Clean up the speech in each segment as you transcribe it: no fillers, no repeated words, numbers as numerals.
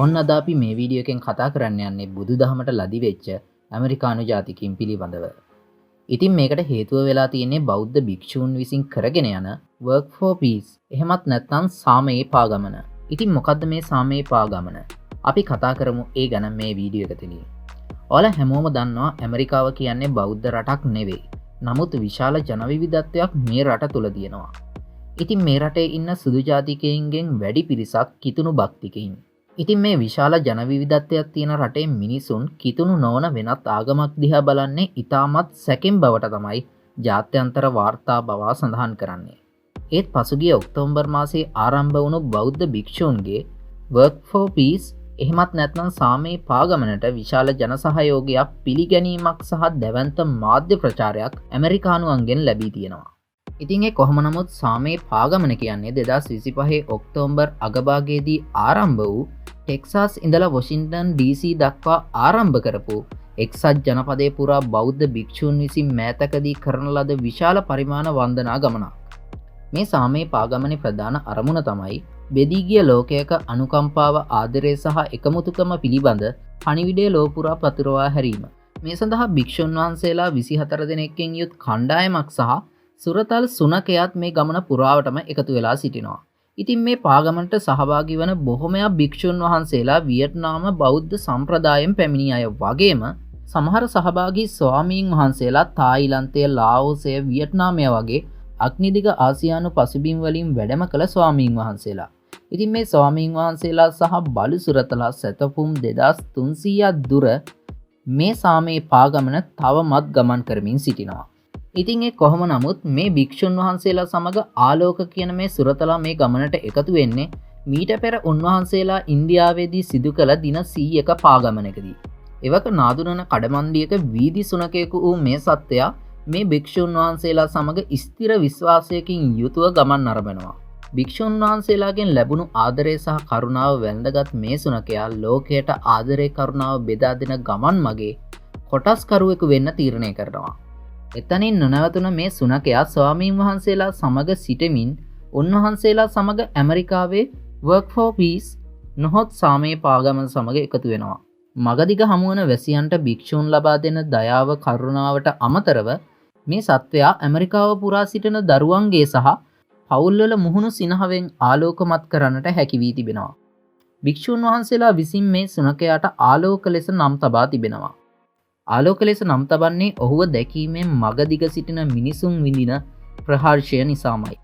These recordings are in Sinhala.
ඔන්න අද අපි මේ වීඩියෝ එකෙන් කතා කරන්න යන්නේ බුදුදහමට ලදි වෙච්ච ඇමරිකානු ජාතිකයින් පිළිබඳව. ඉතින් මේකට හේතුව වෙලා තියෙන්නේ බෞද්ධ භික්ෂූන් විසින් කරගෙන යන work for peace එහෙමත් නැත්නම් සාමයේ පාගමන. ඉතින් මොකද්ද මේ සාමයේ පාගමන? අපි කතා කරමු ඒ ගැන මේ වීඩියෝ එක තුලින්. ඔයාලා හැමෝම දන්නවා ඇමරිකාව කියන්නේ බෞද්ධ රටක් නෙවෙයි. නමුත් විශාල ජන විවිධත්වයක් මේ රට තුල තියෙනවා. ඉතින් මේ රටේ ඉන්න සුදු ජාතිකයින්ගෙන් වැඩි පිරිසක් කිතුණු භක්තිකයින්. ඉතින් මේ විශාල ජන විවිධත්වයක් තියෙන රටේ මිනිසුන් කිතුණු නොවන වෙනත් ආගමක් දිහා බලන්නේ ඉතාමත් සැකෙන් බවට තමයි ජාත්‍යන්තර වාර්තා බව සඳහන් කරන්නේ. ඒත් පසුගිය ඔක්තෝබර් මාසයේ ආරම්භ වුණු බෞද්ධ භික්ෂූන්ගේ work for peace එහෙමත් නැත්නම් සාමයේ පාගමනට විශාල ජන සහයෝගයක් පිළිගැනීමක් සහ දැවැන්ත මාධ්‍ය ප්‍රචාරයක් ඇමරිකානුවන්ගෙන් ලැබී තියෙනවා. ඉතින් ඒ කොහොම නමුත් සාමයේ පාගමන කියන්නේ 2025 ඔක්තෝබර් අගභාගයේදී ආරම්භ වූ ටෙක්සාස් ඉඳලා වොෂින්ටන් DC දක්වා ආරම්භ කරපු එක්සත් ජනපදයේ පුරා බෞද්ධ භික්ෂූන් විසින් මෑතකදී කරන ලද විශාල පරිමාණ වන්දනා ගමනක්. මේ සාමයේ පාගමනේ ප්‍රධාන අරමුණ තමයි බෙදී ගිය ලෝකයක අනුකම්පාව ආදරය සහ එකමුතුකම පිළිබඳ පණිවිඩය ලෝ පුරා පතුරවා හැරීම. මේ සඳහා භික්ෂුන් වහන්සේලා 24 දෙනෙක්ගෙන් යුත් කණ්ඩායමක් සහ සුරතල් සුනකයාත් මේ ගමන පුරාවටම එකතු වෙලා සිටිනවා. ඉතින් මේ පාගමනට සහභාගී වන බොහොමයක් භික්ෂුන් වහන්සේලා වියට්නාම බෞද්ධ සම්ප්‍රදායෙන් පැමිණි අය වගේම සමහර සහභාගී ස්වාමීන් වහන්සේලා තායිලන්තය, ලාओසය, වියට්නාමය වගේ අග්නිදිග ආසියානු පසුබිම් වලින් වැඩම කළ ස්වාමීන් වහන්සේලා. ඉතින් මේ ස්වාමීන් වහන්සේලා සහ බලු සුරතලා සැතපුම් 2300ක් දුර මේ සාමයේ පාගමන තවමත් ගමන් කරමින් සිටිනවා. ඉතින් ඒ කොහොම නමුත් මේ භික්ෂුන් වහන්සේලා සමග ආලෝක කියන මේ සුරතලා මේ ගමනට එකතු වෙන්නේ මීට පෙර උන්වහන්සේලා ඉන්දියාවේදී සිදු කළ දින 100ක පාගමනකදී. එවක නාදුනන කඩමන්ඩියක වීදි සුනකයෙකු වූ මේ සත්වයා මේ භික්ෂුන් වහන්සේලා සමග ස්ථිර විශ්වාසයකින් යුතුව ගමන් නරඹනවා. භික්ෂුන් වහන්සේලාගෙන් ලැබුණු ආදරය සහ කරුණාව වැළඳගත් මේ සුනකයා ලෝකයට ආදරය කරුණාව බෙදා දෙන ගමන් මගේ කොටස්කරුවෙකු වෙන්න තීරණය කරනවා. එතනින් නොනවතුන මේ සුනකයා ස්වාමීන් වහන්සේලා සමග සිටමින් උන්වහන්සේලා සමග ඇමරිකාවේ work for peace නොහොත් සාමයේ පාගමන සමග එකතු වෙනවා. මගදිග හමුවන වැසියන්ට භික්ෂූන් ලබා දෙන දයාව කරුණාවට අමතරව මේ සත්වයා ඇමරිකාව පුරා සිටින දරුවන්ගේ සහ පවුල්වල මුහුණු සිනහවෙන් ආලෝකමත් කරන්නට හැකි වී තිබෙනවා. භික්ෂූන් වහන්සේලා විසින් මේ සුනකයාට ආලෝක ලෙස නම් තබා තිබෙනවා. ආලෝක ලෙස නම් තබන්නේ ඔහුව දැකීමෙන් මගදිග සිටින මිනිසුන් විඳින ප්‍රහර්ෂය නිසාමයි.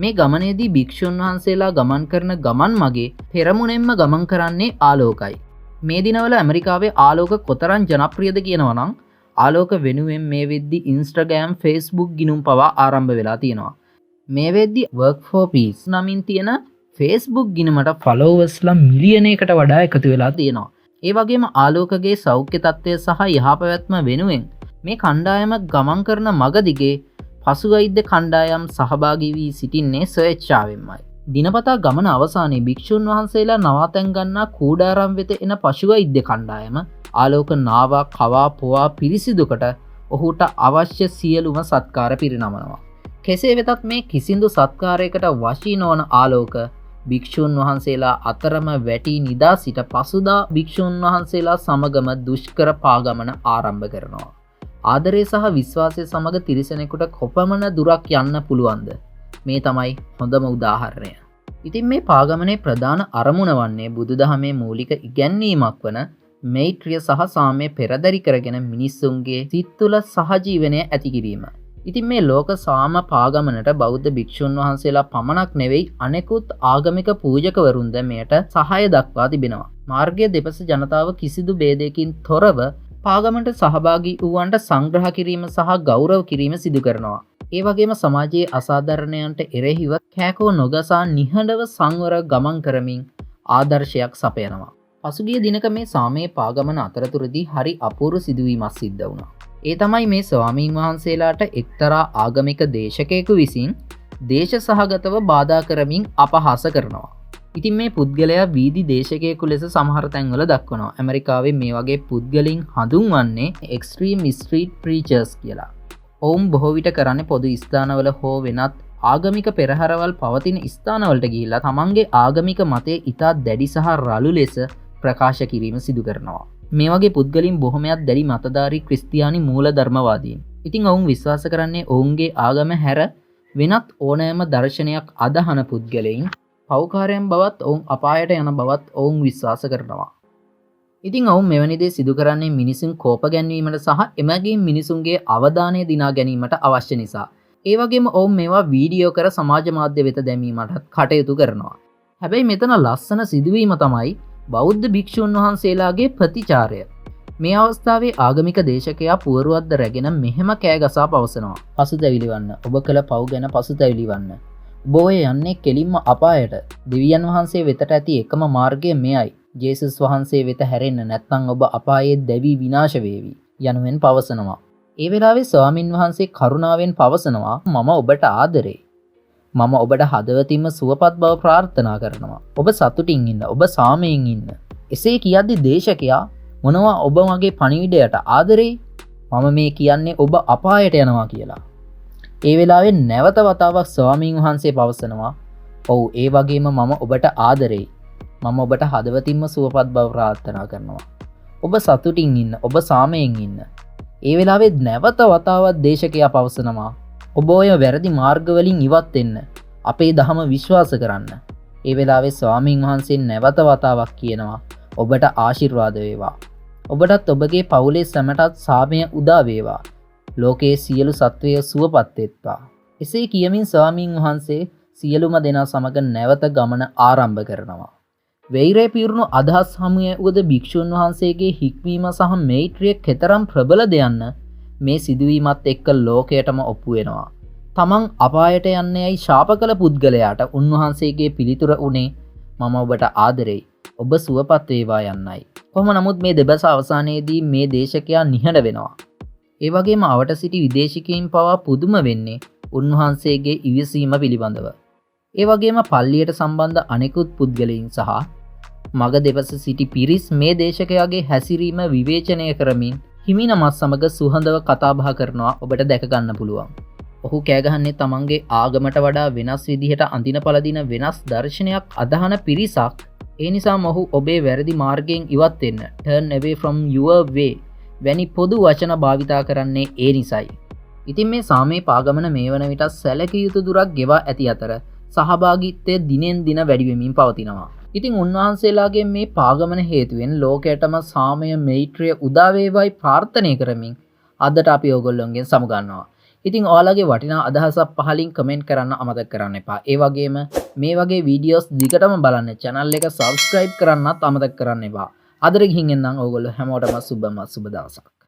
මේ ගමනේදී භික්ෂුන් වහන්සේලා ගමන් කරන ගමන් මගේ පෙරමුණෙන්ම ගමන් කරන්නේ ආලෝකයි. මේ දිනවල ඇමරිකාවේ ආලෝක කොතරම් ජනප්‍රියද කියනවා නම් ආලෝක වෙනුවෙන් මේ වෙද්දි Instagram, Facebook ගිණුම් පවා ආරම්භ වෙලා තියෙනවා. මේ වෙද්දි work for peace නමින් තියෙන Facebook ගිණුමට followers ලා මිලියනයකට වඩා එකතු වෙලා තියෙනවා. ඒ වගේම ආලෝකගේ සෞඛ්‍ය තත්ත්වය සහ යහපැවැත්ම වෙනුවෙන් මේ කණ්ඩායම ගමන් කරන මග දිගේ පසු වෛද්‍ය කණ්ඩායම් සහභාගී වී සිටින්නේ ස්වේච්ඡාවෙන්මයි. දිනපතා ගමන අවසානයේ භික්ෂුන් වහන්සේලා නවාතැන් ගන්නා කූඩාරම් වෙත එන පශු වෛද්‍ය කණ්ඩායම ආලෝක නාවා කවා පොවා පිරිසිදුකට ඔහුට අවශ්‍ය සියලුම සත්කාර පිරිනමනවා. කෙසේ වෙතත් මේ කිසිදු සත්කාරයකට වශී නොවන ආලෝක භික්ෂූන් වහන්සේලා අතරම වැටි නිදා සිට පසුදා භික්ෂූන් වහන්සේලා සමගම දුෂ්කර පාගමන ආරම්භ කරනවා. ආදරය සහ විශ්වාසය සමග තිරිසනෙකුට කොපමණ දුරක් යන්න පුළුවන්ද? මේ තමයි හොඳම උදාහරණය. ඉතින් මේ පාගමනේ ප්‍රධාන අරමුණ වන්නේ බුදුදහමේ මූලික ඉගැන්වීමක් වන මෛත්‍රිය සහ සාමය පෙරදරි කරගෙන මිනිස්සුන්ගේ සිත් තුළ සහජීවනය ඇති කිරීම. ඉතින් මේ ලෝක සාම පාගමනට බෞද්ධ භික්ෂුන් වහන්සේලා පමණක් නෙවෙයි අනෙකුත් ආගමික පූජකවරුන්ද මෙයට සහාය දක්වා තිබෙනවා. මාර්ගයේ දෙපස ජනතාව කිසිදු ભેදයකින් තොරව පාගමනට සහභාගී වූවන්ට සංග්‍රහ කිරීම සහ ගෞරව කිරීම සිදු කරනවා. ඒ වගේම සමාජයේ අසාධාරණයන්ට එරෙහිව කෑකෝ නොගසා නිහඬව සංවර ගමන් කරමින් ආදර්ශයක් සපයනවා. පසුගිය දිනක මේ සාමයේ පාගමන අතරතුරදී හරි අපූර්ව සිදුවීමක් සිද්ධ වුණා. ඒ තමයි මේ ස්වාමීන් වහන්සේලාට එක්තරා ආගමික දේශකයෙකු විසින් දේශ සහගතව බාධා කරමින් අපහාස කරනවා. ඉතින් මේ පුද්ගලයා වීදි දේශකයෙකු ලෙස සමහර තැන්වල දක්වනවා. ඇමරිකාවේ මේ වගේ පුද්ගලින් හඳුන්වන්නේ extreme street preachers කියලා. ඔවුන් බොහෝ විට කරන්නේ පොදු ස්ථානවල හෝ වෙනත් ආගමික පෙරහැරවල් පවතින ස්ථානවලට ගිහිල්ලා තමන්ගේ ආගමික මතය ඉතා දැඩි සහ රළු ලෙස ප්‍රකාශ කිරීම සිදු කරනවා. මේ වගේ පුද්ගලින් බොහොමයක් දැඩි මතධාරී ක්‍රිස්තියානි මූල ධර්මවාදීන්. ඉතින් ඔවුන් විශ්වාස කරන්නේ ඔවුන්ගේ ආගම හැර වෙනත් ඕනෑම දර්ශනයක් අදහන පුද්ගලයින් පෞකාරයන් බවත් ඔවුන් අපායට යන බවත් ඔවුන් විශ්වාස කරනවා. ඉතින් ඔවුන් මෙවැනි දේ සිදු කරන්නේ මිනිසුන් කෝප ගැන්වීමට සහ එමගින් මිනිසුන්ගේ අවධානය දිනා ගැනීමට අවශ්‍ය නිසා. ඒ වගේම ඔවුන් මේවා වීඩියෝ කර සමාජ මාධ්‍ය වෙත දැමීමට කටයුතු කරනවා. හැබැයි මෙතන ලස්සන සිදුවීම තමයි බෞද්ධ භික්ෂූන් වහන්සේලාගේ ප්‍රතිචාරය. මේ අවස්ථාවේ ආගමික දේශකයා පුවරුවද්ද රැගෙන මෙහෙම කෑගසා පවසනවා. පසුතැවිලි වන්න. ඔබ කළ පව් ගැන පසුතැවිලි වන්න. ඔබ ඔය යන්නේ කෙලින්ම අපායට. දෙවියන් වහන්සේ වෙතට ඇති එකම මාර්ගය මෙයයි. ජේසුස් වහන්සේ වෙත හැරෙන්න නැත්නම් ඔබ අපායේ දැවි විනාශ වේවි යනුවෙන් පවසනවා. ඒ වෙලාවේ ස්වාමින් වහන්සේ කරුණාවෙන් පවසනවා මම ඔබට ආදරේ. මම ඔබට හදවතින්ම සුවපත් බව ප්‍රාර්ථනා කරනවා. ඔබ සතුටින් ඉන්න. ඔබ සාමයෙන් ඉන්න. එසේ කියද්දි දේශකයා මොනවා ඔබ මගේ පණිවිඩයට ආදරේ? මම මේ කියන්නේ ඔබ අපායට යනවා කියලා. ඒ වෙලාවේ නැවත වතාවක් ස්වාමීන් වහන්සේ පවසනවා ඔව් ඒ වගේම මම ඔබට ආදරේ. මම ඔබට හදවතින්ම සුවපත් බව ප්‍රාර්ථනා කරනවා. ඔබ සතුටින් ඉන්න. ඔබ සාමයෙන් ඉන්න. ඒ වෙලාවේ නැවත වතාවක් දේශකයා පවසනවා ඔබ ඔය වැරදි මාර්ගවලින් ඉවත් වෙන්න. අපේ දහම විශ්වාස කරන්න. ඒ වෙලාවේ ස්වාමීන් වහන්සේ නැවත වතාවක් කියනවා ඔබට ආශිර්වාද වේවා. ඔබටත් ඔබගේ පවුලේ සැමටත් සාමය උදා වේවා. ලෝකයේ සියලු සත්වයෝ සුවපත් වෙත්වා. එසේ කියමින් ස්වාමීන් වහන්සේ සියලුම දෙනා සමග නැවත ගමන ආරම්භ කරනවා. වෛරය පිරුණු අදහස් හමුවේ උගද භික්ෂුන් වහන්සේගේ හික්මීම සහ මෛත්‍රිය කෙතරම් ප්‍රබලද යන්න මේ සිදුවීමත් එක්ක ලෝකයටම ඔප්පු වෙනවා. තමන් අපායට යන්නේයි ශාප කළ පුද්ගලයාට උන්වහන්සේගේ පිළිතුර උනේ මම ඔබට ආදරෙයි. ඔබ සුවපත් වේවා යන්නයි. කොහොම නමුත් මේ දෙබස අවසානයේදී මේ දේශකයා නිහඬ වෙනවා. ඒ වගේම අවට සිටි විදේශිකයින් පවා පුදුම වෙන්නේ උන්වහන්සේගේ ඉවසීම පිළිබඳව. ඒ වගේම පල්ලියට සම්බන්ධ අනෙකුත් පුද්ගලයින් සහ මග දෙපස සිටි පිරිස් මේ දේශකයාගේ හැසිරීම විවේචනය කරමින් හිමිනමත් සමග සුහඳව කතාබහ කරනවා ඔබට දැක ගන්න පුළුවන්. ඔහු කෑගහන්නේ තමන්ගේ ආගමට වඩා වෙනස් විදිහට අඳින පළදින වෙනස් දර්ශනයක් අදහන පිරිසක්. ඒ නිසා මොහු ඔබේ වැරදි මාර්ගයෙන් ඉවත් වෙන්න turn away from your way වැනි පොදු වචන භාවිතා කරන්නේ ඒ නිසයි. ඉතින් මේ සාමේ පාගමන මේ වන විට සැලකිය යුතු දුරක් ගෙවා ඇති අතර සහභාගීත්වය දිනෙන් දින වැඩි වෙමින් පවතිනවා. ඉතින් උන්වහන්සේලාගේ මේ පාගමන හේතුවෙන් ලෝකයටම සාමය මෛත්‍රිය උදා වේවායි ප්‍රාර්ථනා කරමින් අදට අපි ඔයගොල්ලොන්ගෙන් සමුගන්නවා. ඉතින් ඔයාලගේ වටිනා අදහසක් පහලින් කමෙන්ට් කරන්න අමතක කරන්න එපා. ඒ වගේම මේ වගේ වීඩියෝස් දිගටම බලන්න channel එක subscribe කරන්නත් අමතක කරන්න එපා. අදට ගිහින් එන්නම් ඔයගොල්ලෝ හැමෝටම සුබ දවසක්.